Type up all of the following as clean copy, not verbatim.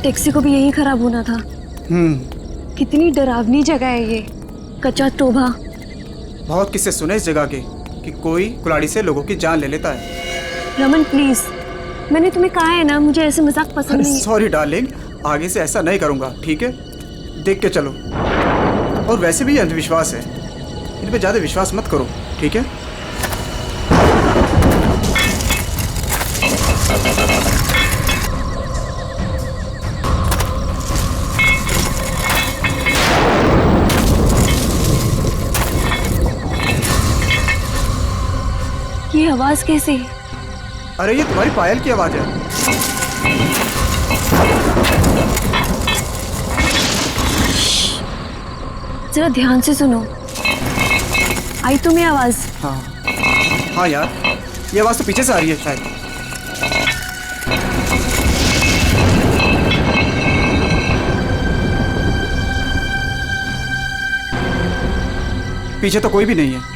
Taxi को भी यही खराब होना था। कितनी डरावनी जगह है ये, कच्चा टोभा। बहुत किस्से सुने इस जगह के कि कोई कुल्हाड़ी से लोगों की जान ले लेता है। रमन प्लीज, मैंने तुम्हें कहा है ना, मुझे ऐसे मजाक पसंद नहीं है। सॉरी डार्लिंग, आगे से ऐसा नहीं करूंगा, ठीक है? देख के चलो। और वैसे भी ये अंधविश्वास है, इन पे ज्यादा विश्वास मत करो, ठीक है? ये आवाज कैसे? अरे ये तुम्हारी पायल की आवाज है। जरा ध्यान से सुनो, आई तुम्हें आवाज? हाँ यार, ये आवाज तो पीछे से आ रही है शायद। पीछे तो कोई भी नहीं है।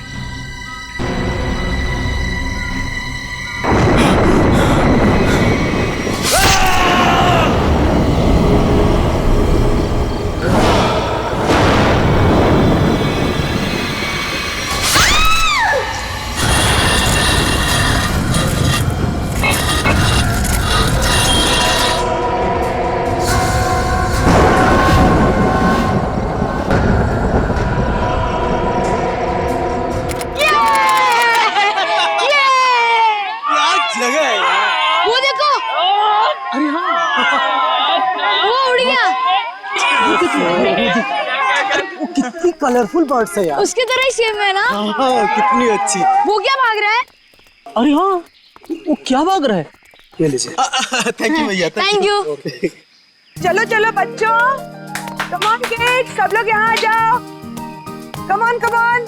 कितनी कलरफुल बर्ड्स है यार। उसकी तरह ही सेम है ना? हाँ, कितनी अच्छी। वो क्या भाग रहा है? अरे हाँ, वो क्या भाग रहा है? ये लीजिए। थैंक यू भैया। Thank you. चलो चलो बच्चों, कम ऑन किड्स, सब लोग यहाँ आ जाओ। Come on come on.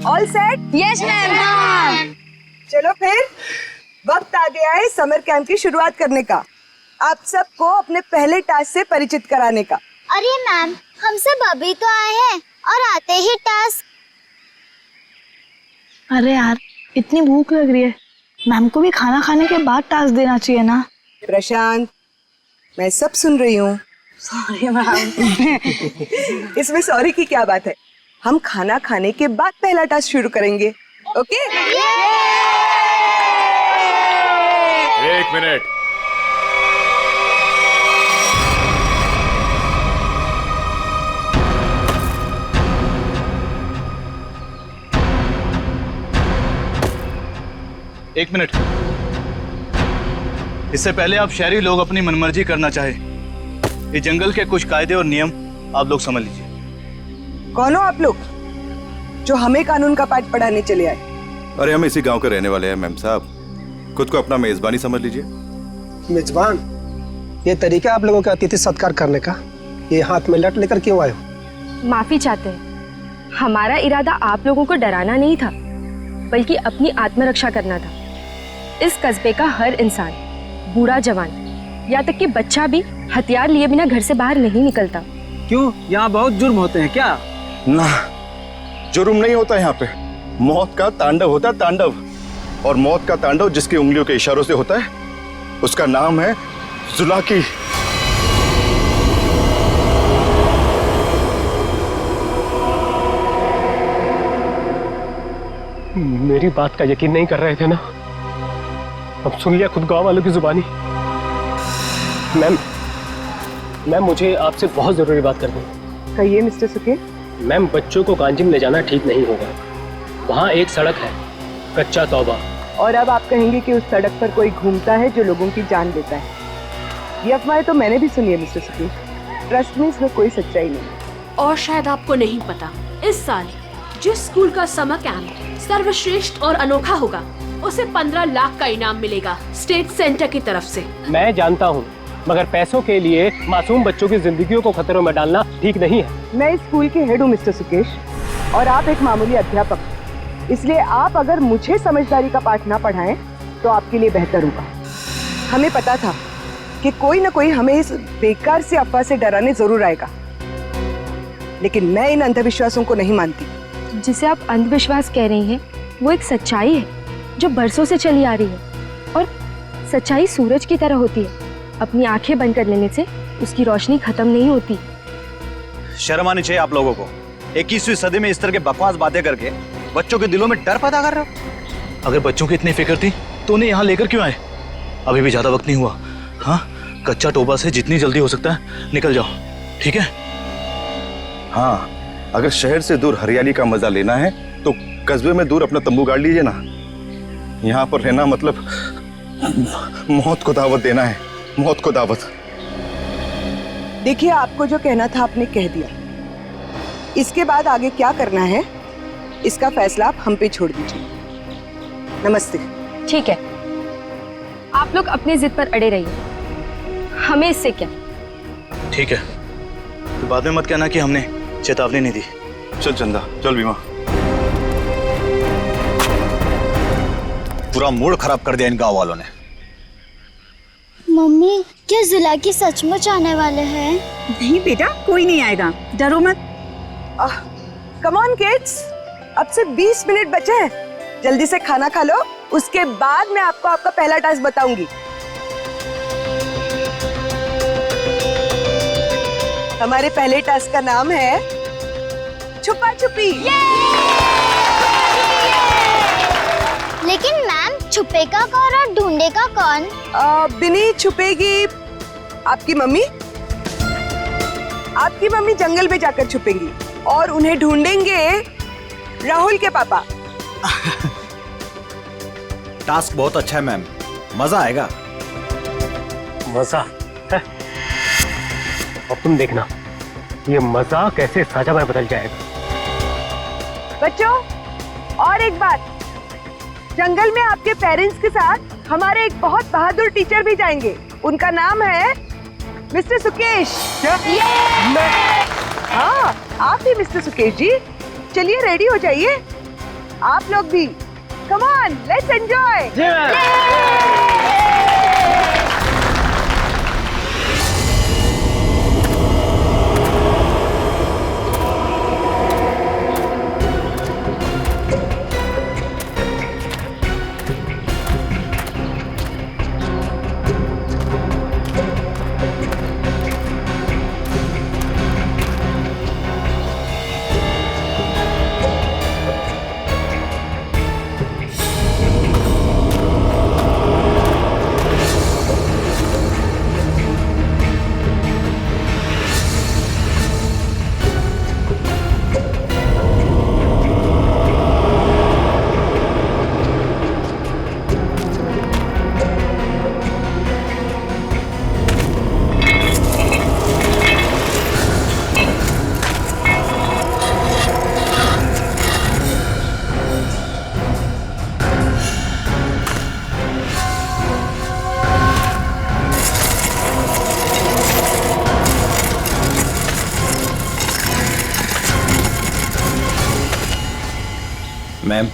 All set? Yes ma'am. चलो फिर वक्त आ गया है समर कैंप की शुरुआत करने का। आप सबको अपने पहले टास्क से परिचित कराने का। अरे मैम, हम सब अभी तो आए हैं और आते ही टास्क। अरे यार, इतनी भूख लग रही है, मैम को भी खाना खाने के बाद टास्क देना चाहिए ना। प्रशांत, मैं सब सुन रही हूँ। Sorry ma'am. इसमें सॉरी की क्या बात है? हम खाना खाने के बाद पहला टास्क शुरू करेंगे, ओके? एक मिनट। एक मिनट। इससे पहले आप शहरी लोग अपनी मनमर्जी करना चाहे, ये जंगल के कुछ कायदे और नियम आप लोग समझ लीजिए। कौन हो आप लोग जो हमें कानून का पाठ पढ़ाने चले आए? अरे हम इसी गांव के रहने वाले हैं मैम साहब, खुद को अपना मेजबानी समझ लीजिए। मेजबान? ये तरीका आप लोगों का अतिथि सत्कार करने का, ये हाथ में लट लेकर क्यों आए हो? माफी चाहते हैं, हमारा इरादा आप लोगों को डराना नहीं था, बल्कि अपनी आत्मरक्षा करना था। इस कस्बे का हर इंसान, बूढ़ा जवान, यहाँ तक कि बच्चा भी हथियार लिए बिना घर से बाहर नहीं निकलता। क्यों, यहाँ बहुत जुर्म होते हैं क्या? ना, जुर्म नहीं होता यहाँ पे, मौत का तांडव होता है, तांडव। और मौत का तांडव जिसकी उंगलियों के इशारों से होता है, उसका नाम है जुलाकी। मेरी बात का यकीन नहीं कर रहे थे ना? अब सुन लिया खुद गांव वालों की जुबानी। मैम, मुझे आपसे बहुत जरूरी बात करनी है। कहिए मिस्टर सुके। मैम, बच्चों को कांजिम ले जाना ठीक नहीं होगा। वहाँ एक सड़क है, कच्चा तौबा। और अब आप कहेंगे कि उस सड़क पर कोई घूमता है जो लोगों की जान लेता है। ये अफवाहें तो मैंने भी सुनी है मिस्टर सुके। ट्रस्ट में इसमें कोई सच्चाई नहीं। और शायद आपको नहीं पता, इस साल जिस स्कूल का समर कैंप सर्वश्रेष्ठ और अनोखा होगा, उसे 15 लाख का इनाम मिलेगा स्टेट सेंटर की तरफ से। मैं जानता हूँ, मगर पैसों के लिए मासूम बच्चों की जिंदगियों को खतरों में डालना ठीक नहीं है। मैं इस स्कूल के हेड हूँ मिस्टर सुकेश, और आप एक मामूली अध्यापक, इसलिए आप अगर मुझे समझदारी का पाठ ना पढ़ाएं तो आपके लिए बेहतर होगा। हमें पता था कि कोई ना कोई हमें इस बेकार से अफवाह से डराने जरूर आएगा, लेकिन मैं इन अंधविश्वासों को नहीं मानती। जिसे आप अंधविश्वास कह रही हैं वो एक सच्चाई है जो बरसों से चली आ रही है। और सच्चाई सूरज की तरह होती है, अपनी आंखें बंद कर लेने से उसकी रोशनी खत्म नहीं होती। शर्म आनी चाहिए आप लोगों को। 21वीं सदी में इस तरह के बकवास बातें करके बच्चों के दिलों में डर पैदा कर रहे हो। अगर बच्चों की इतनी फिक्र थी तो उन्हें यहाँ लेकर क्यों आए? अभी भी ज्यादा वक्त नहीं हुआ। हाँ, कच्चा टोबा से जितनी जल्दी हो सकता है निकल जाओ, ठीक है? हाँ, अगर शहर से दूर हरियाली का मजा लेना है तो कस्बे में दूर अपना तंबू गाड़ लीजिए ना। यहाँ पर रहना मतलब मौत को दावत देना है, मौत को दावत। देखिए, आपको जो कहना था आपने कह दिया। इसके बाद आगे क्या करना है इसका फैसला आप हम पे छोड़ दीजिए। नमस्ते। ठीक है, आप लोग अपनी जिद पर अड़े रहिए, हमें इससे क्या। ठीक है, तो बाद में मत कहना कि हमने चेतावनी नहीं दी। चल चंदा, चल बीमा। पूरा मूड खराब कर दिया इन गांव वालों ने। मम्मी, क्या जुलाकी सचमुच आने वाले हैं? नहीं बेटा, कोई नहीं आएगा, डरो मत। कम ऑन किड्स, अब से 20 मिनट बचे हैं। जल्दी से खाना खा लो, उसके बाद मैं आपको आपका पहला टास्क बताऊंगी। हमारे पहले टास्क का नाम है छुपा छुपी। लेकिन मैम, छुपेगा कौन और ढूंढेगा कौन? बिनी छुपेगी आपकी मम्मी। आपकी मम्मी जंगल में जाकर छुपेंगी और उन्हें ढूंढेंगे राहुल के पापा। टास्क बहुत अच्छा है मैम, मजा आएगा। मजा है? अब तुम देखना, ये मजा कैसे सजा में बदल जाएगा। बच्चों, और एक बात, जंगल में आपके पेरेंट्स के साथ हमारे एक बहुत बहादुर टीचर भी जाएंगे। उनका नाम है मिस्टर सुकेश। क्या? हाँ, आप भी मिस्टर सुकेश जी। चलिए रेडी हो जाइए, आप लोग भी। Come on, let's enjoy. Ma'am,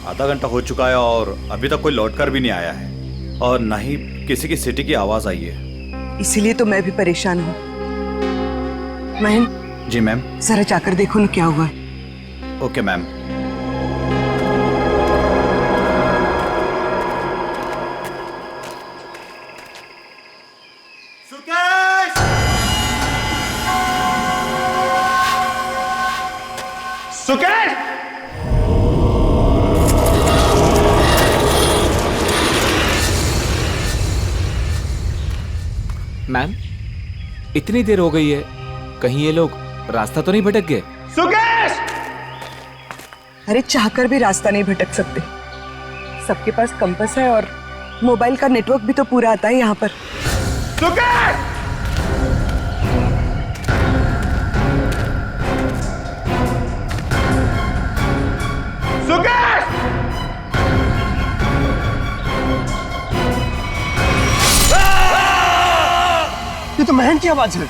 आधा घंटा हो चुका है और अभी तक कोई लौटकर भी नहीं आया है और न ही किसी की सिटी की आवाज आई है। इसीलिए तो मैं भी परेशान हूँ। महन जी मैम। जरा जाकर देखो ना क्या हुआ है। Okay ma'am. सुकेश! मैम, इतनी देर हो गई है, कहीं ये लोग रास्ता तो नहीं भटक गए? सुकेश! अरे चाहकर भी रास्ता नहीं भटक सकते। सबके पास कंपास है और मोबाइल का नेटवर्क भी तो पूरा आता है यहाँ पर। सुकेश! सुकेश! ये तो महन की आवाज है।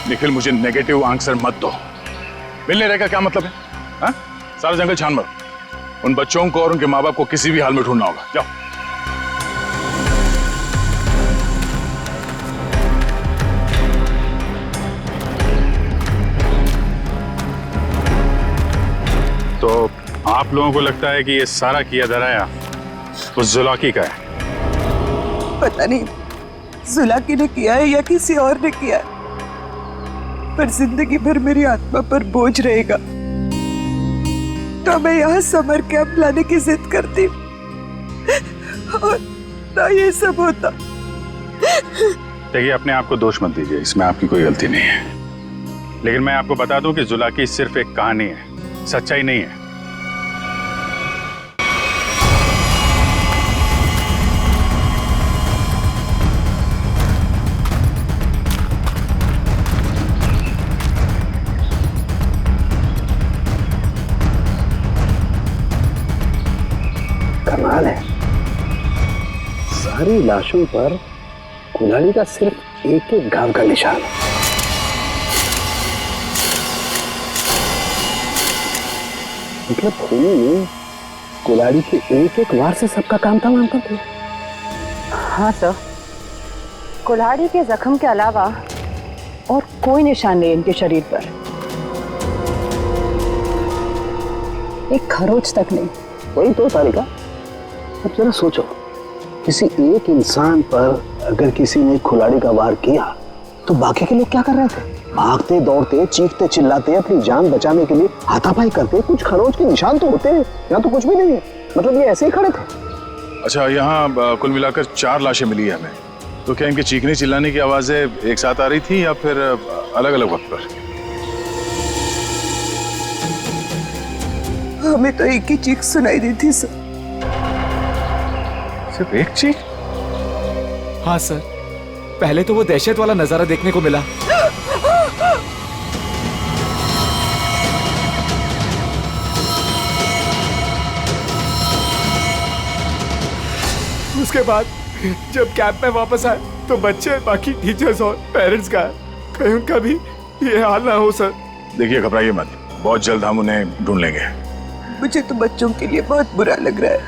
निखिल, मुझे नेगेटिव आंसर मत दो। मिलने रहकर क्या मतलब है? हाँ? सारा जंगल छान मारो। उन बच्चों को और उनके माँ बाप को किसी भी हाल में ढूंढना होगा। जाओ। तो आप लोगों को लगता है कि ये सारा किया धराया उस जुलाकी का है? पता नहीं जुलाकी ने किया है या किसी और ने किया है, पर जिंदगी भर मेरी आत्मा पर बोझ रहेगा। तो मैं यहाँ समर कैंप लाने की जिद करती और ना ये सब होता। देखिए, अपने आप को दोष मत दीजिए, इसमें आपकी कोई गलती नहीं है। लेकिन मैं आपको बता दूं कि जुलाकी सिर्फ एक कहानी है, सच्चाई नहीं है। कमाल है, सारी लाशों पर कुल्हाड़ी का सिर्फ एक एक घाव का निशान है। मतलब खूनी ने कुल्हाड़ी के एक एक वार से सबका काम तमाम कर दिया। हाँ सर, कुल्हाड़ी के जख्म के अलावा और कोई निशान नहीं इनके शरीर पर, एक खरोच तक नहीं। वही तो सारिका, अब जरा सोचो, किसी एक इंसान पर अगर किसी ने कुल्हाड़ी का वार किया तो बाकी के लोग क्या कर रहे थे? भागते दौड़ते, चीखते चिल्लाते, अपनी जान बचाने के लिए हाथापाई करते। कुछ खरोच के निशान तो होते हैं, यहाँ तो कुछ भी नहीं है। मतलब ये ऐसे ही खड़े थे। अच्छा, यहाँ कुल मिलाकर 4 लाशें मिली है हमें। तो क्या इनके चीखने चिल्लाने की आवाजें एक साथ आ रही थी या फिर अलग अलग वक्त पर? हमें तो एक ही चीख सुनाई दी थी सर। सिर्फ एक चीख? हाँ सर, पहले तो वो दहशत वाला नजारा देखने को मिला। उसके बाद जब कैंप में वापस आए तो बच्चे, बाकी टीचर्स और पेरेंट्स का कहीं उनका भी ये हाल ना हो सर। देखिए, घबराइए मत, बहुत जल्द हम उन्हें ढूंढ लेंगे। मुझे तो बच्चों के लिए बहुत बुरा लग रहा है।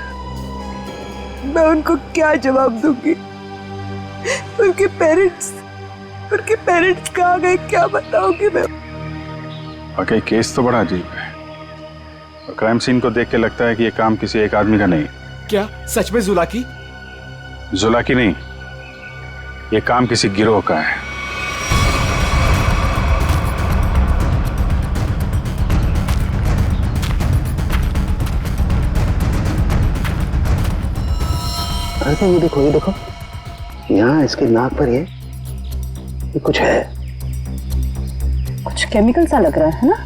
मैं उनको क्या जवाब दूंगी? उनके पेरेंट्स कहाँ गए, क्या बताऊंगी मैं? वाकई केस तो बड़ा अजीब है। और क्राइम सीन को देख के लगता है कि ये काम किसी एक आदमी का नहीं। क्या सच में जुलाकी? जुलाकी नहीं, ये काम किसी गिरोह का है। अरे ये देखो, यहाँ इसके नाक पर ये कुछ है। कुछ केमिकल सा लग रहा है ना?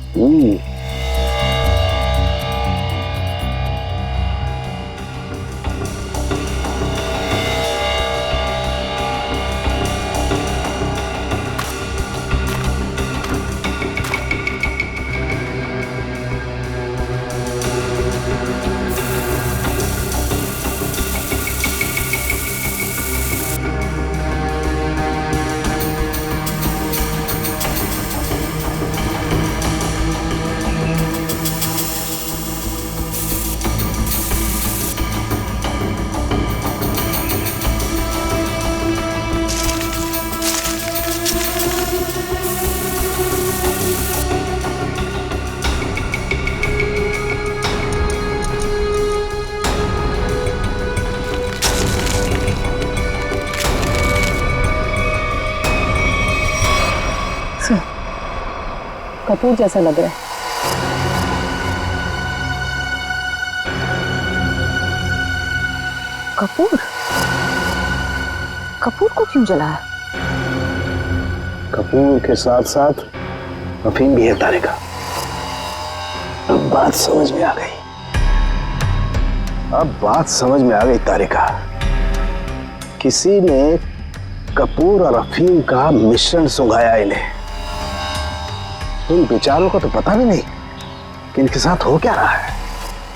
कपूर जैसा लग रहा है। कपूर? कपूर को क्यों जलाया? कपूर के साथ साथ अफीम भी है तारिका। अब बात समझ में आ गई तारिका। किसी ने कपूर और अफीम का मिश्रण सुंघाया इन्हें। इन बेचारों को तो पता भी नहीं कि इनके साथ हो क्या रहा है।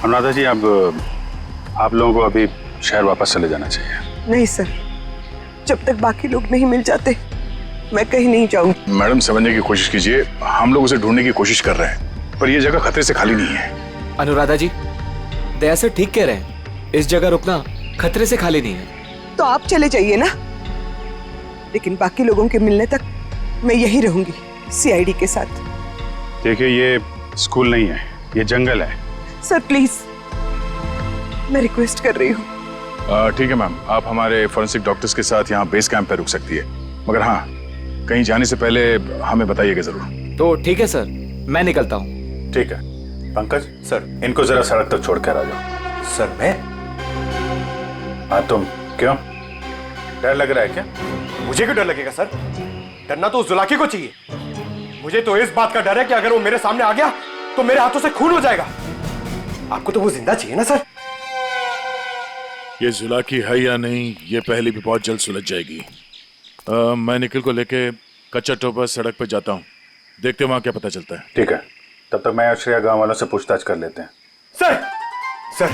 अनुराधा जी, आप लोगों को अभी शहर वापस चले जाना चाहिए। नहीं सर, जब तक बाकी लोग नहीं मिल जाते मैं कहीं नहीं जाऊंगी। मैडम समझने की कोशिश कीजिए, हम लोग उसे ढूंढने की कोशिश कर रहे हैं, पर यह जगह खतरे से खाली नहीं है। अनुराधा जी, दया सर ठीक कह रहे हैं, इस जगह रुकना खतरे से खाली नहीं है। तो आप चले जाइए ना, लेकिन बाकी लोगों के मिलने तक मैं यहीं रहूंगी सीआईडी के साथ। देखिए, ये स्कूल नहीं है, ये जंगल है। सर प्लीज, मैं रिक्वेस्ट कर रही हूँ। ठीक है मैम, आप हमारे फॉरेंसिक डॉक्टर्स के साथ यहाँ बेस कैंप पे रुक सकती है, मगर हाँ, कहीं जाने से पहले हमें बताइएगा जरूर। तो ठीक है सर, मैं निकलता हूँ। ठीक है। पंकज सर, इनको जरा सड़क तक छोड़ कर आ जाओ। सर मैं? हाँ तुम, क्यों डर लग रहा है क्या? मुझे क्यों डर लगेगा सर? डरना तो उस जुलाकी को चाहिए। मुझे तो इस बात का डर है कि अगर वो मेरे सामने आ गया तो मेरे हाथों से खून हो जाएगा। आपको तो वो जिंदा चाहिए ना सर? ये जुलाकी है या नहीं, ये पहले भी बहुत जल्द सुलझ जाएगी। मैं निखिल को लेके कच्चा टोपा सड़क पे जाता हूँ, देखते वहां क्या पता चलता है। ठीक है, तब तक मैं आश्रया गांव वालों से पूछताछ कर लेते हैं। सर सर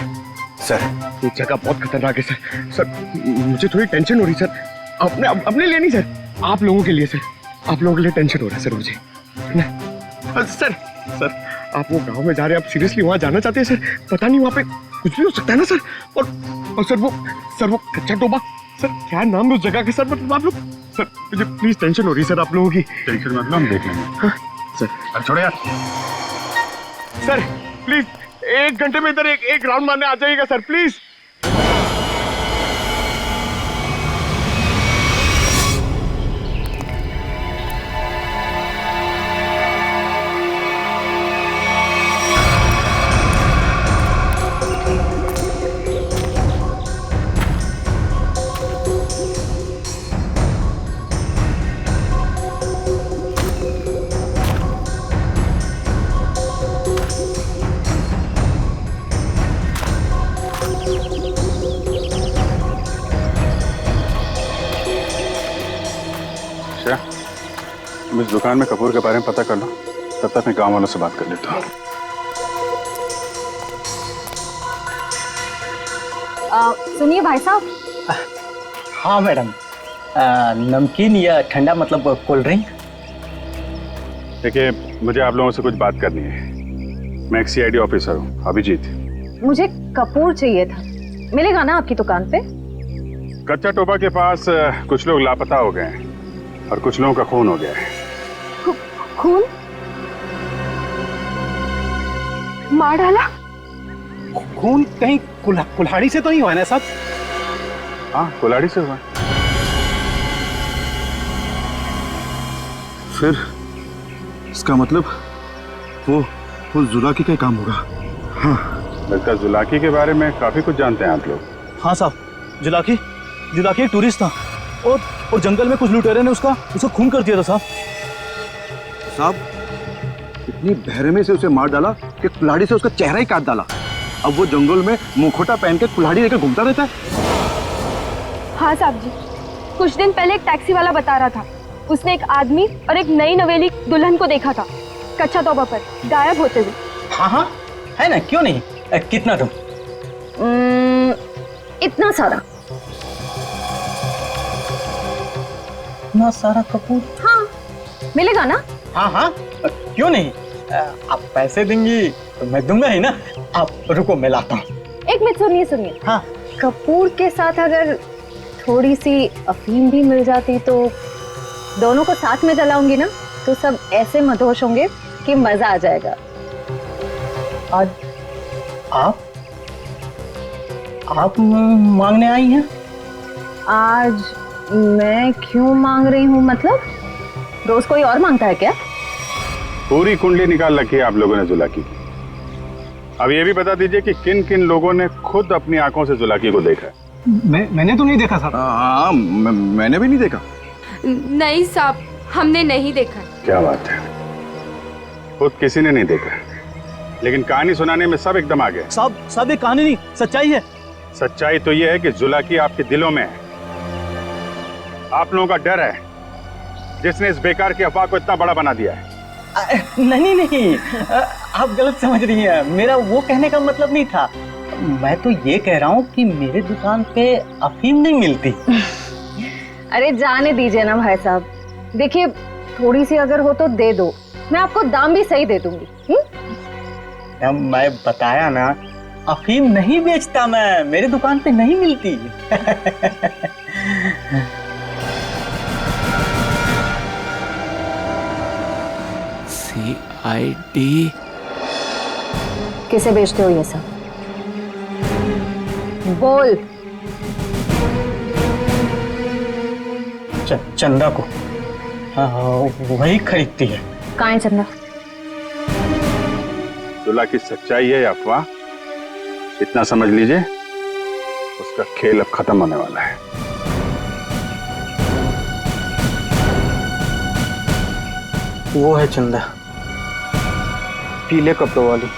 सर, ये जगह बहुत खतरनाक है सर। सर मुझे थोड़ी टेंशन हो रही सर, अपने लिए नहीं सर, आप लोगों के लिए सर। आप लोगों के लिए टेंशन हो रहा है सर मुझे। सर सर, आप वो गांव में जा रहे हैं, आप सीरियसली वहां जाना चाहते हैं सर? पता नहीं वहां पे कुछ भी हो सकता है ना सर। और सर वो कच्चा टोबा, सर क्या नाम है उस जगह के सर? मतलब आप लोग सर, मुझे प्लीज टेंशन हो रही है सर आप लोगों की। टेंशन मतलब हम देख लेंगे। हाँ सर। अब छोड़ो यार। सर प्लीज 1 घंटे में इधर एक राउंड मारने आ जाइएगा सर प्लीज। इस दुकान में कपूर के बारे में पता कर लो, तब तक मैं गांव वालों से बात कर लेता हूँ। सुनिए भाई साहब। हाँ मैडम, नमकीन या ठंडा मतलब कोल्ड ड्रिंक? देखिए, मुझे आप लोगों से कुछ बात करनी है। मैं एक सीआईडी ऑफिसर हूँ, अभिजीत। मुझे कपूर चाहिए था, मिलेगा ना आपकी दुकान पे? कच्चा टोपा के पास कुछ लोग लापता हो गए हैं और कुछ लोगों का खून हो गया है। खून? मार डाला? खून कहीं कुल्हाड़ी से तो नहीं हुआ ना साहब? हाँ, कुल्हाड़ी से हुआ। फिर इसका मतलब वो जुलाकी का काम होगा। हाँ, लगता है जुलाकी के बारे में काफी कुछ जानते हैं आप लोग। हाँ साहब, जुलाकी एक टूरिस्ट था और जंगल में कुछ लुटेरे ने उसका खून कर दिया था साहब। इतनी बहरमे से उसे मार डाला कि कुल्हाड़ी से उसका चेहरा ही काट डाला। अब वो जंगल में मुखौटा पहन के कुल्हाड़ी लेकर घूमता रहता है। हाँ साहब जी, कुछ दिन पहले एक टैक्सी वाला बता रहा था, उसने एक आदमी और एक नई नवेली दुल्हन को देखा था कच्चा तोबा पर गायब होते हुए। हाँ है ना, क्यों नहीं? कितना तुम? इतना सारा। इतना सारा कपूर? हाँ, मिलेगा ना? हाँ, क्यों नहीं? आप पैसे देंगी तो मैं दूंगा ही ना। आप रुको, मैं लाता हूँ। एक मिनट, सुनिए। हाँ, कपूर के साथ अगर थोड़ी सी अफीम भी मिल जाती तो दोनों को साथ में जलाऊंगी ना, तो सब ऐसे मदहोश होंगे कि मजा आ जाएगा। आज आप मांगने आई हैं? आज मैं क्यों मांग रही हूँ? मतलब रोज कोई और मांगता है क्या? पूरी कुंडली निकाल रखी है आप लोगों ने जुलाकी की। अब ये भी बता दीजिए कि किन किन लोगों ने खुद अपनी आंखों से जुलाकी को देखा है? मैंने तो नहीं देखा साहब। हाँ, मैंने भी नहीं देखा। नहीं साहब, हमने नहीं देखा। क्या बात है, खुद किसी ने नहीं देखा, लेकिन कहानी सुनाने में सब एकदम आ गए। साहब ये कहानी नहीं, सच्चाई है। सच्चाई तो ये है कि जुलाकी आपके दिलों में है। आप लोगों का डर है जिसने इस बेकार की अफवाह को इतना बड़ा बना दिया है। नहीं, आप गलत समझ रही हैं। मेरा वो कहने का मतलब नहीं था। मैं तो ये कह रहा हूँ कि मेरे दुकान पे अफीम नहीं मिलती। अरे जाने दीजिए ना भाई साहब, देखिए थोड़ी सी अगर हो तो दे दो, मैं आपको दाम भी सही दे दूंगी। मैं बताया ना, अफीम नहीं बेचता मैं, मेरे दुकान पे नहीं मिलती। CID किसे बेचते हो ये सब? बोल। चंदा को। हाँ, वही खरीदती है। कहाँ है चंदा? दुल्हा की सच्चाई है या अफवाह, इतना समझ लीजिए, उसका खेल अब खत्म होने वाला है। वो है चंदा, पीले कपड़ों वाली।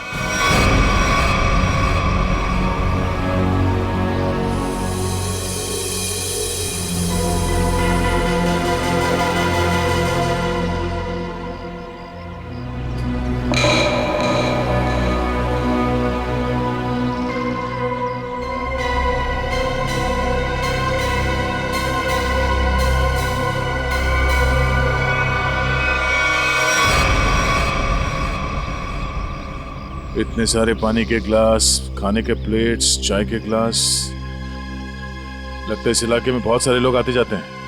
इतने सारे पानी के ग्लास, खाने के प्लेट्स, चाय के ग्लास, लगता है इस इलाके में बहुत सारे लोग आते जाते हैं।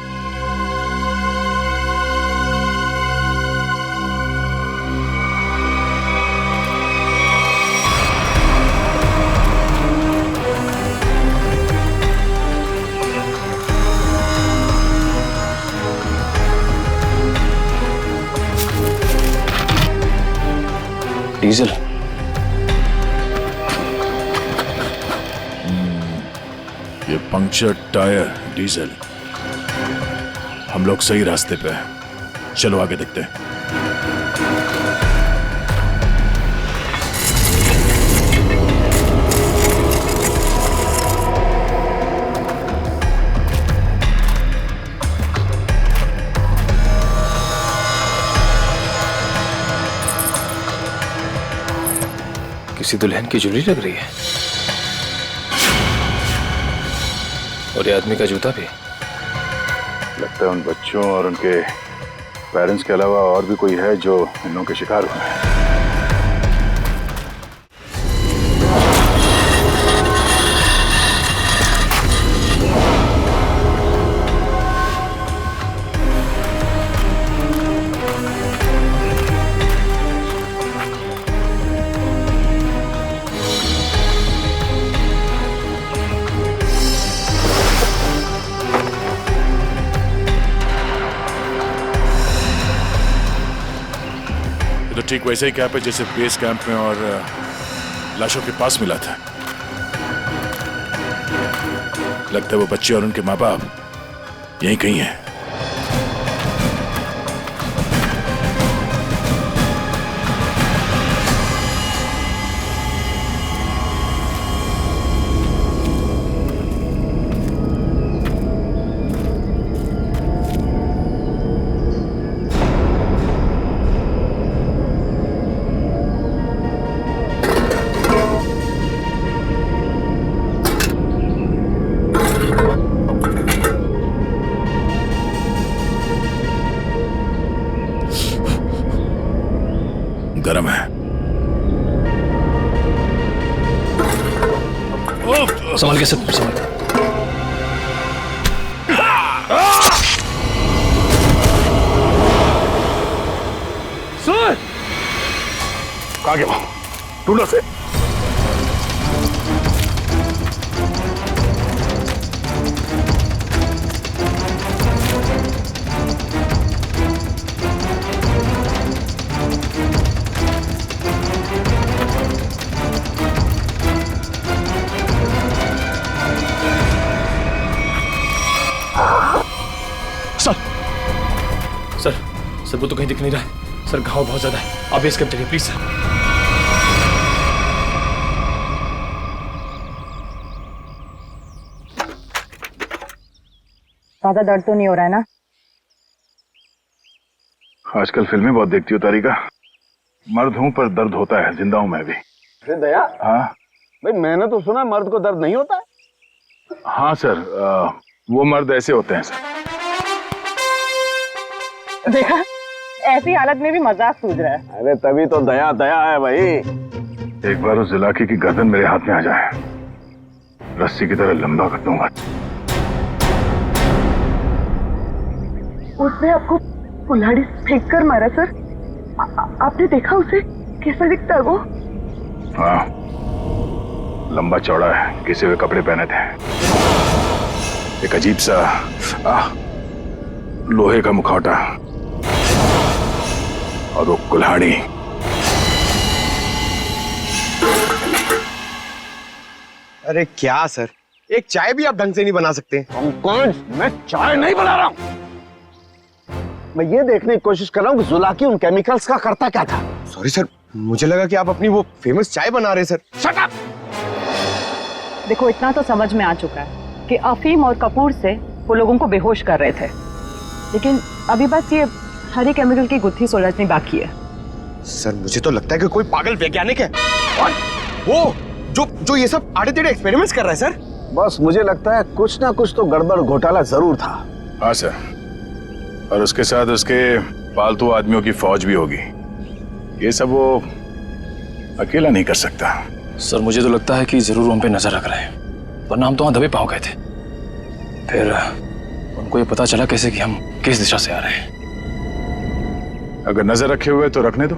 डीजल। ये पंक्चर टायर डीजल। हम लोग सही रास्ते पे हैं, चलो आगे देखते हैं। किसी दुल्हन की ज्वेलरी लग रही है, और ये आदमी का जूता भी। लगता है उन बच्चों और उनके पेरेंट्स के अलावा और भी कोई है जो इन लोगों के शिकार हुए हैं। तो ठीक वैसे ही कैंप है जैसे बेस कैंप में और लाशों के पास मिला था। लगता है वो बच्चे और उनके माँ बाप यहीं कहीं हैं। गरम है। संभाल के सब संभाल। सर कहाँ गया? ढूंढो से। सर वो तो कहीं दिख नहीं रहा है सर, घाव बहुत ज्यादा है, आप बेस कैंप चलिए प्लीज सर। ज्यादा दर्द तो नहीं हो रहा है ना? आजकल फिल्में बहुत देखती हो तारिका। मर्द हूं पर दर्द होता है, जिंदा हूं मैं भी। अरे दया, हाँ भाई मैंने तो सुना मर्द को दर्द नहीं होता है। हाँ सर, वो मर्द ऐसे होते हैं सर। देखा, ऐसी हालत में भी मजाक सूझ रहा है। अरे तभी तो दया दया है भाई। एक बार उस जुलाकी की गर्दन मेरे हाथ में आ जाए, रस्सी की तरह लंबा कर दूंगा। उसने आपको कुल्हाड़ी फेंक कर मारा सर? आपने देखा उसे? कैसा दिखता है वो? हाँ, लंबा चौड़ा है, घिसे हुए कपड़े पहने थे, एक अजीब सा लोहे का मुखौटा और वो कुल्हाड़ी। अरे क्या सर, एक चाय भी आप ढंग से नहीं बना सकते? कौन? मैं चाय नहीं बना रहा हूं। मैं ये देखने की कोशिश कर रहा हूं कि जुलाकी उन केमिकल्स का करता क्या था। सॉरी सर, मुझे लगा कि आप अपनी वो फेमस चाय बना रहे सर। Shut up! देखो, इतना तो समझ में आ चुका है कि अफीम और कपूर से वो लोगों को बेहोश कर रहे थे, लेकिन अभी बस ये हरी केमिकल की गुत्थी सुलझनी बाकी है। सर मुझे तो लगता है कि कोई पागल वैज्ञानिक है और वो जो ये सब आड़े टेढ़े एक्सपेरिमेंट्स कर रहा है सर। बस मुझे लगता है कुछ ना कुछ तो गड़बड़ घोटाला जरूर था। हाँ सर, और उसके साथ उसके पालतू आदमियों की फौज भी होगी। ये सब वो अकेला नहीं कर सकता। सर मुझे तो लगता है कि जरूर उन पे नजर रख रहे हैं, वरना हम तो वहां दबे पांव गए थे। फिर उनको ये पता चला कैसे कि हम किस दिशा से आ रहे हैं। अगर नजर रखे हुए तो रखने दो।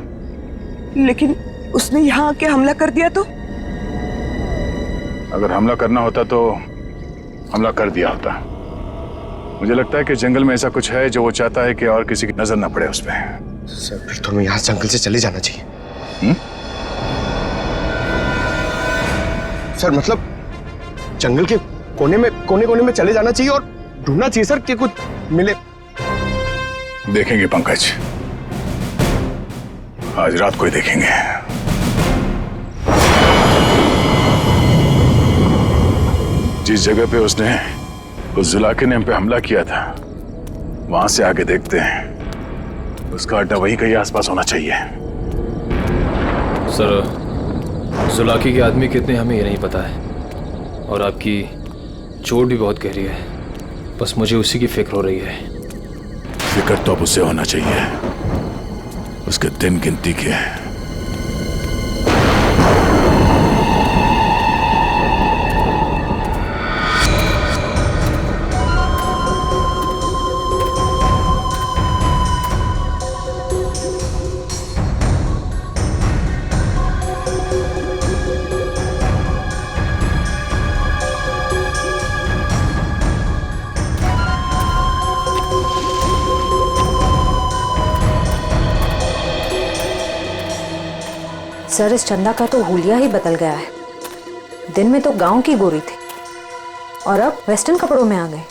लेकिन उसने यहाँ आके हमला कर दिया तो? अगर हमला करना होता तो हमला कर दिया होता। मुझे लगता है कि जंगल में ऐसा कुछ है जो वो चाहता है कि और किसी की नजर ना पड़े उस पर। सर फिर तो हमें यहाँ जंगल से चले जाना चाहिए। सर मतलब जंगल के कोने में चले जाना चाहिए और ढूंढना चाहिए सर कि कुछ मिले। देखेंगे पंकज, आज रात को ही देखेंगे। जिस जगह पे उसने उस जुलाकी ने हम पे हमला किया था, वहां से आगे देखते हैं। उसका अड्डा वहीं कहीं आसपास होना चाहिए। सर जुलाकी के आदमी कितने हमें ये नहीं पता है, और आपकी चोट भी बहुत गहरी है। बस मुझे उसी की फिक्र हो रही है। फिक्र तो अब उसे होना चाहिए, उसके दिन गिनती के। सर इस चंदा का तो हुलिया ही बदल गया है। दिन में तो गांव की गोरी थी और अब वेस्टर्न कपड़ों में आ गए।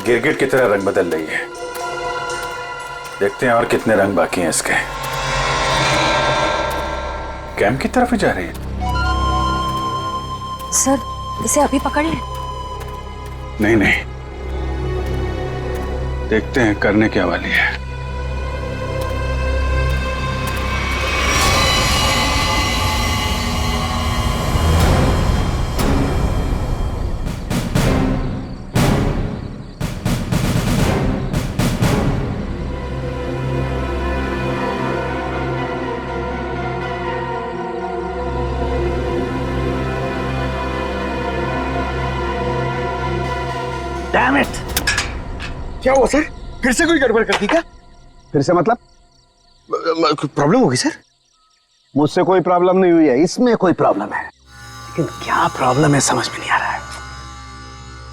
गिरगिट की तरह रंग बदल रही है। देखते हैं और कितने रंग बाकी हैं इसके। कैंप की तरफ ही जा रही है। सर इसे अभी पकड़ लें। नहीं नहीं, देखते हैं करने क्या वाली है। Damn it! क्या हुआ सर? फिर से कोई गड़बड़ कर दी क्या? फिर से मतलब? प्रॉब्लम होगी सर? मुझसे कोई प्रॉब्लम नहीं हुई है, इसमें कोई प्रॉब्लम है। लेकिन क्या प्रॉब्लम है समझ में नहीं आ रहा है।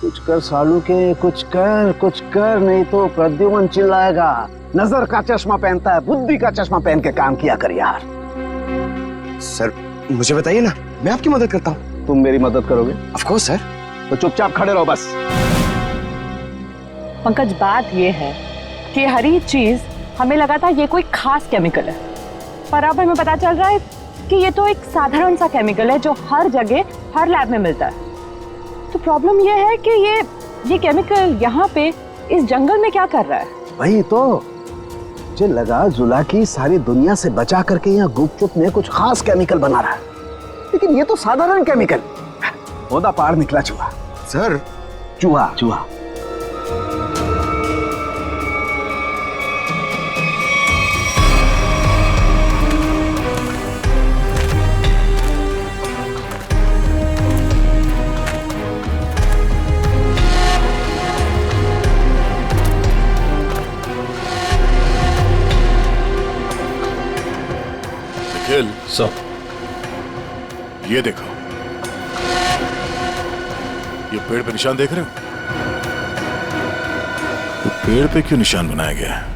कुछ कर सालू के, कुछ कर नहीं तो प्रद्युमन चिल्लाएगा। नजर का चश्मा पहनता है, बुद्धि का चश्मा पहन के काम किया कर यार। सर मुझे बताइए ना, मैं आपकी मदद करता हूँ। तुम मेरी मदद करोगे? Of course sir. तो चुपचाप खड़े रहो बस। पंकज, बात ये है कि हर एक चीज हमें लगा था ये कोई खास केमिकल है, पर अब हमें पता चल रहा है कि ये तो एक साधारण सा केमिकल है जो हर जगह हर लैब में मिलता है। तो प्रॉब्लम ये है कि ये केमिकल यहाँ पे इस जंगल में क्या कर रहा है? वही तो मुझे लगा जुलाकी सारी दुनिया से बचा करके यहाँ गुपचुप में कुछ खास केमिकल बना रहा है, लेकिन ये तो साधारण केमिकल। ओदा पार निकला चूहा। सर चूहा सर ये देखो, ये पेड़ पे निशान देख रहे हो? तो पेड़ पे क्यों निशान बनाया गया है?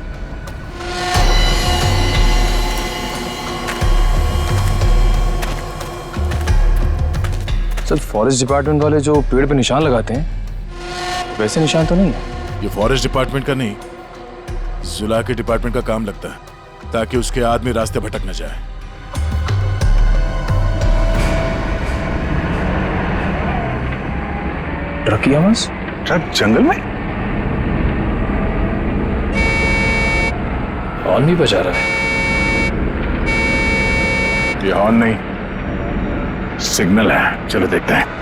सर फॉरेस्ट डिपार्टमेंट वाले जो पेड़ पे निशान लगाते हैं वैसे निशान तो नहीं है। ये फॉरेस्ट डिपार्टमेंट का नहीं, जुला के डिपार्टमेंट का काम लगता है, ताकि उसके आदमी रास्ते भटक न जाए। ट्रक की आवाज? ट्रक जंगल में? हॉर्न भी बजा रहा है। ये हॉर्न नहीं, सिग्नल है। चलो देखते हैं।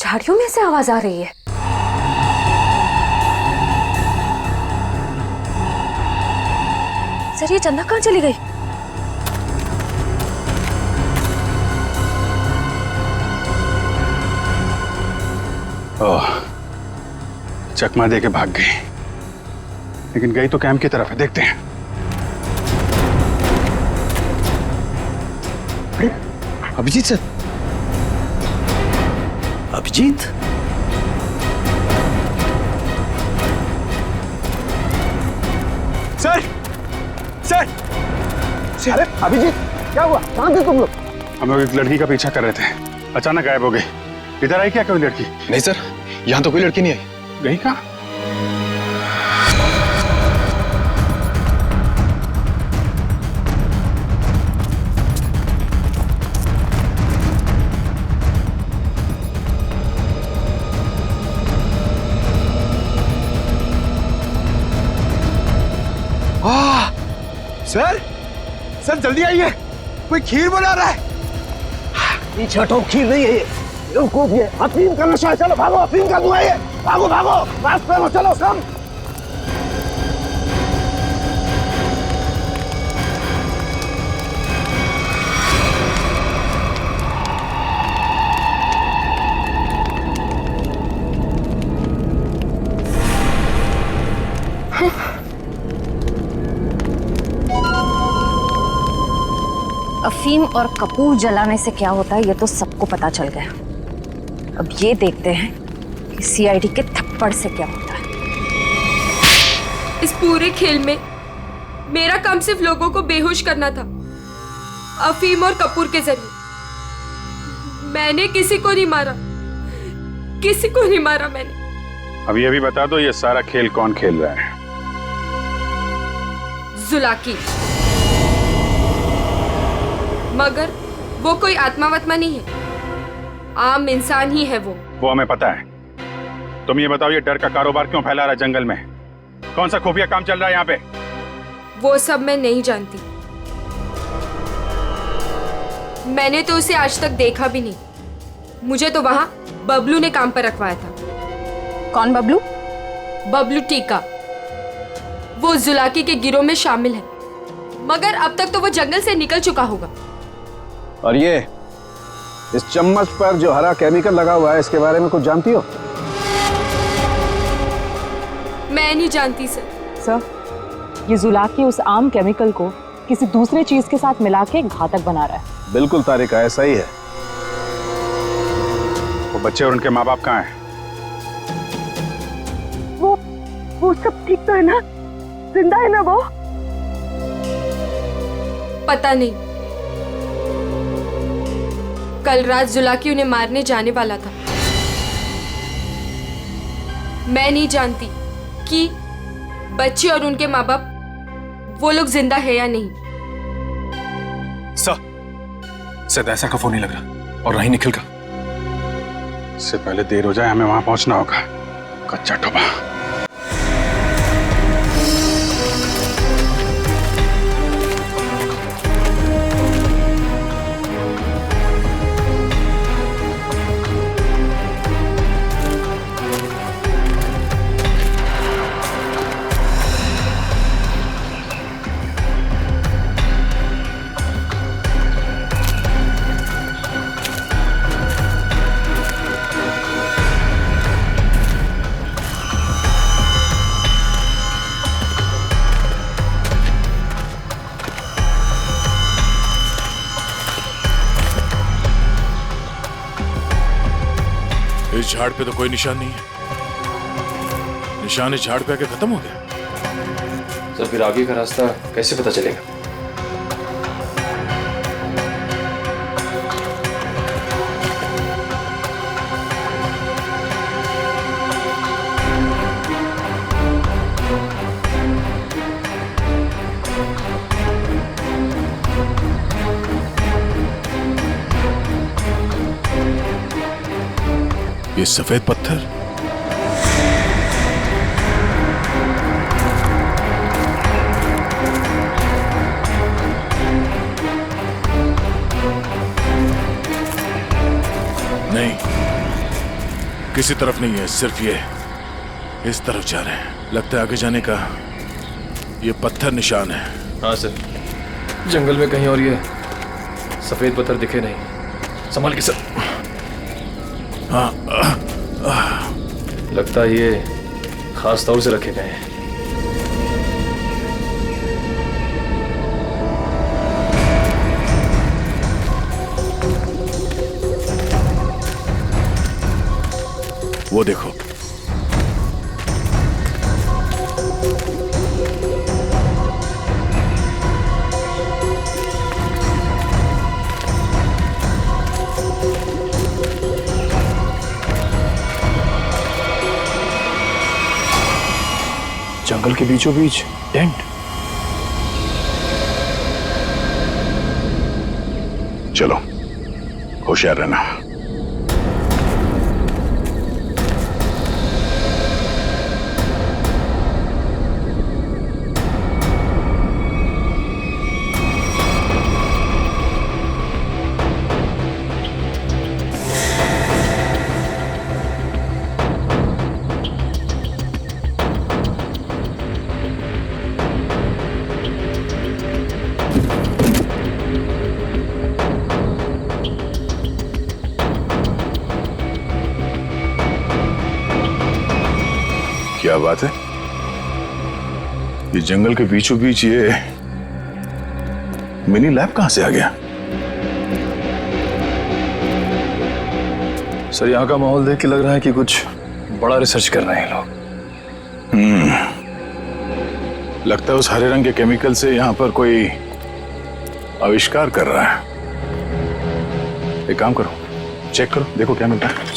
झाड़ियों में से आवाज आ रही है। सर ये चंदा कहाँ चली गई? ओह, चकमा दे के भाग गई, लेकिन गई तो कैंप की तरफ है। देखते हैं। Abhijit sir, Abhijit, sir sir अरे अभिजीत, क्या हुआ? कहाँ थे तुम लोग? हम लोग एक लड़की का पीछा कर रहे थे, अचानक गायब हो गई। इधर आई क्या कोई लड़की? नहीं सर, यहाँ तो कोई लड़की नहीं आई। गई कहाँ? सर सर जल्दी आइए, कोई खीर बना रहा है। पीछे हटो, खीर नहीं है ये, बेवकूफ ये अफीम का नशा है। चलो भागो, अफीम का धुआं है, भागो भागो, रास्ते में चलो सब। अफीम और कपूर जलाने से क्या होता है ये तो सबको पता चल गया। अब ये देखते हैं कि सीआईडी के थप्पड़ से क्या होता है। इस पूरे खेल में मेरा काम सिर्फ लोगों को बेहोश करना था, अफीम और कपूर के जरिए। मैंने किसी को नहीं मारा, किसी को नहीं मारा मैंने। अभी अभी बता दो, ये सारा खेल कौन खेल रहा है? जुलाकी। मगर वो कोई आत्मा वत्मा नहीं है, आम इंसान ही है वो हमें पता है। तुम ये बताओ, ये डर का कारोबार क्यों फैला रहा है जंगल में? कौन सा खुफिया काम चल रहा है यहाँ पे? वो सब मैं नहीं जानती। मैंने तो उसे आज तक देखा भी नहीं। मुझे तो वहां बबलू ने काम पर रखवाया था। कौन बबलू? बबलू टीका। वो जुलाकी के गिरोह में शामिल है, मगर अब तक तो वो जंगल से निकल चुका होगा। और ये इस चम्मच पर जो हरा केमिकल लगा हुआ है, इसके बारे में कुछ जानती हो? मैं नहीं जानती सर। सर, ये जुलाकी उस आम केमिकल को किसी दूसरे चीज के साथ मिला के घातक बना रहा है। बिल्कुल तारिका, ऐसा ही है। वो बच्चे और उनके माँ बाप कहाँ हैं? वो सब ठीक तो है ना? जिंदा है ना वो? पता नहीं। कल रात जुलाकी उन्हें मारने जाने वाला था। मैं नहीं जानती कि बच्चे और उनके माँ बाप वो लोग जिंदा है या नहीं। शायद ऐसा का फोन नहीं लग रहा, और नहीं निखिल का। इससे पहले देर हो जाए, हमें वहां पहुंचना होगा। कच्चा टोबा। इस झाड़ पे तो कोई निशान नहीं है। निशान इस झाड़ पे आके खत्म हो गया। सर, फिर आगे का रास्ता कैसे पता चलेगा? ये सफेद पत्थर, नहीं, किसी तरफ नहीं है, सिर्फ ये इस तरफ जा रहे हैं। लगता है आगे जाने का ये पत्थर निशान है। हाँ सर, जंगल में कहीं और ये सफेद पत्थर दिखे नहीं। संभाल के सर। हाँ, लगता है ये खास तौर से रखे गए हैं। वो देखो, जंगल के बीचों बीच टेंट। चलो, होशियार रहना। क्या बात है? ये जंगल के बीचों बीच ये मिनी लैब कहां से आ गया? सर, यहाँ का माहौल देख के लग रहा है कि कुछ बड़ा रिसर्च कर रहे हैं लोग। लगता है उस हरे रंग के केमिकल से यहाँ पर कोई आविष्कार कर रहा है। एक काम करो, चेक करो, देखो क्या मिलता है।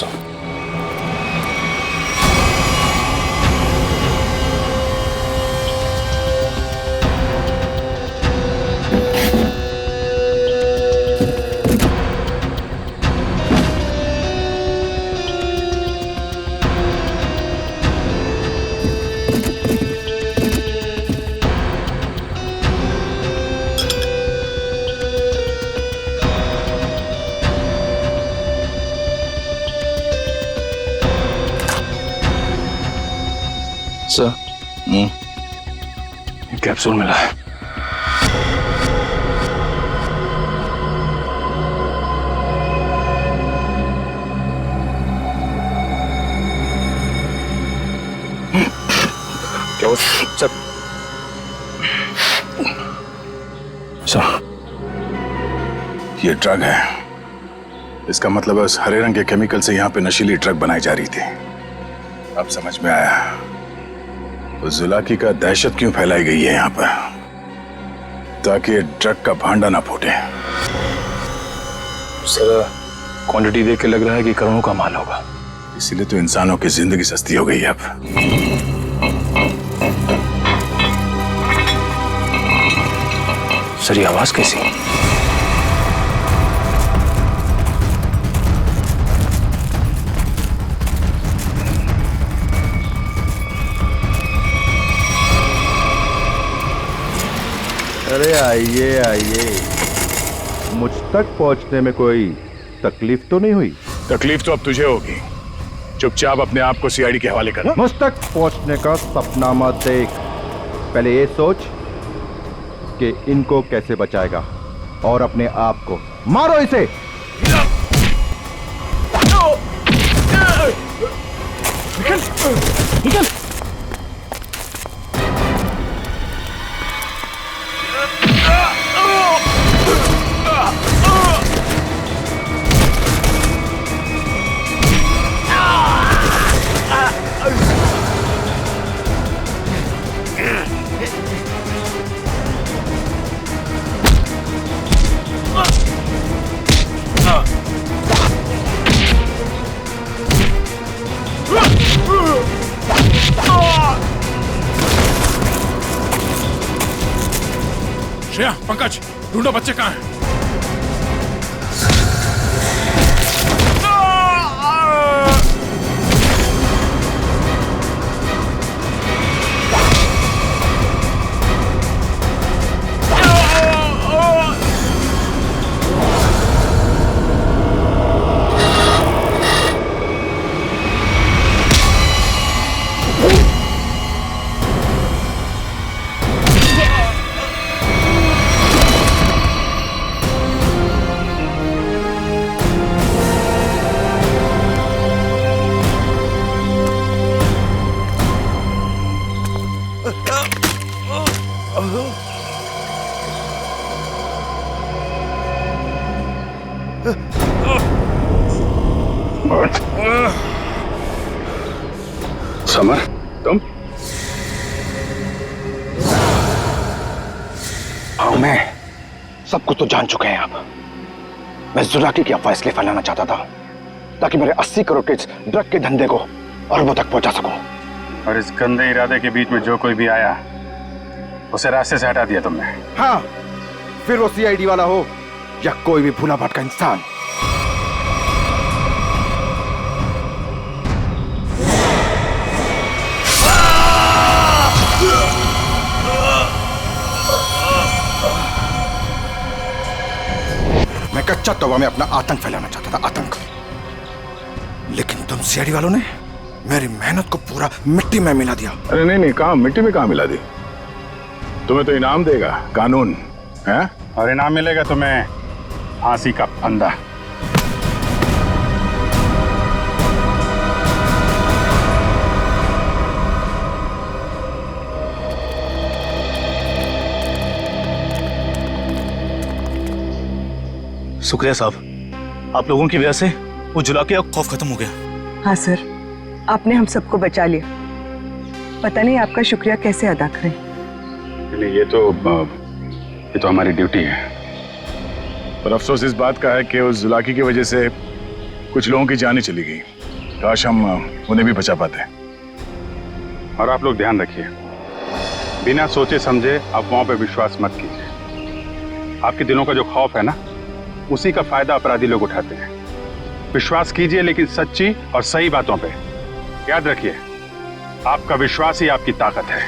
सर, कैप्सूल मिला है। क्या हो सर? सर, ये ड्रग है। इसका मतलब है उस हरे रंग के केमिकल से यहाँ पे नशीली ड्रग बनाई जा रही थी। अब समझ में आया उस जुलाकी का दहशत क्यों फैलाई गई है यहाँ पर, ताकि ये ड्रग का भांडा ना फूटे। सर, क्वांटिटी देख के लग रहा है कि करोड़ों का माल होगा। इसीलिए तो इंसानों की जिंदगी सस्ती हो गई है अब। सर, ये आवाज कैसी? अरे आइए आइए, मुझ तक पहुंचने में कोई तकलीफ तो नहीं हुई? तकलीफ तो अब तुझे होगी। चुपचाप अपने आप को सीआईडी के हवाले कर। मुझ तक पहुंचने का सपना मत देख, पहले ये सोच कि इनको कैसे बचाएगा और अपने आप को। मारो इसे। निकल, निकल। श्रेया, पंकज, ढूंढो बच्चे कहाँ हैं। समर, तुम? हाँ, मैं सब कुछ तो जान चुके हैं अब। मैं जुलाकी की अफवाह इसलिए फैलाना चाहता था ताकि मेरे 80 करोड़ के इस ड्रग के धंधे को अरबों तक पहुंचा सकूं। और इस गंदे इरादे के बीच में जो कोई भी आया उसे रास्ते से हटा दिया तुमने। हाँ, फिर वो सीआईडी वाला हो या कोई भी भूला भटका इंसान। मैं कच्चा तवा में अपना आतंक फैलाना चाहता था, आतंक। लेकिन तुम सीआईडी वालों ने मेरी मेहनत को पूरा मिट्टी में मिला दिया। अरे नहीं नहीं, कहाँ मिट्टी में कहाँ मिला दी? तुम्हें तो इनाम देगा कानून, है? और इनाम मिलेगा तुम्हें फांसी का फंदा। शुक्रिया साहब, आप लोगों की वजह से वो जुलाकी का खौफ खत्म हो गया। हाँ सर, आपने हम सबको बचा लिया। पता नहीं आपका शुक्रिया कैसे अदा करें। ये तो हमारी ड्यूटी है। पर अफसोस इस बात का है कि उस जुलाकी की वजह से कुछ लोगों की जानें चली गई। काश हम उन्हें भी बचा पाते। और आप लोग ध्यान रखिए, बिना सोचे समझे अफवाहों पे विश्वास मत कीजिए। आपके दिलों का जो खौफ है ना, उसी का फायदा अपराधी लोग उठाते हैं। विश्वास कीजिए लेकिन सच्ची और सही बातों पे। याद रखिए, आपका विश्वास ही आपकी ताकत है।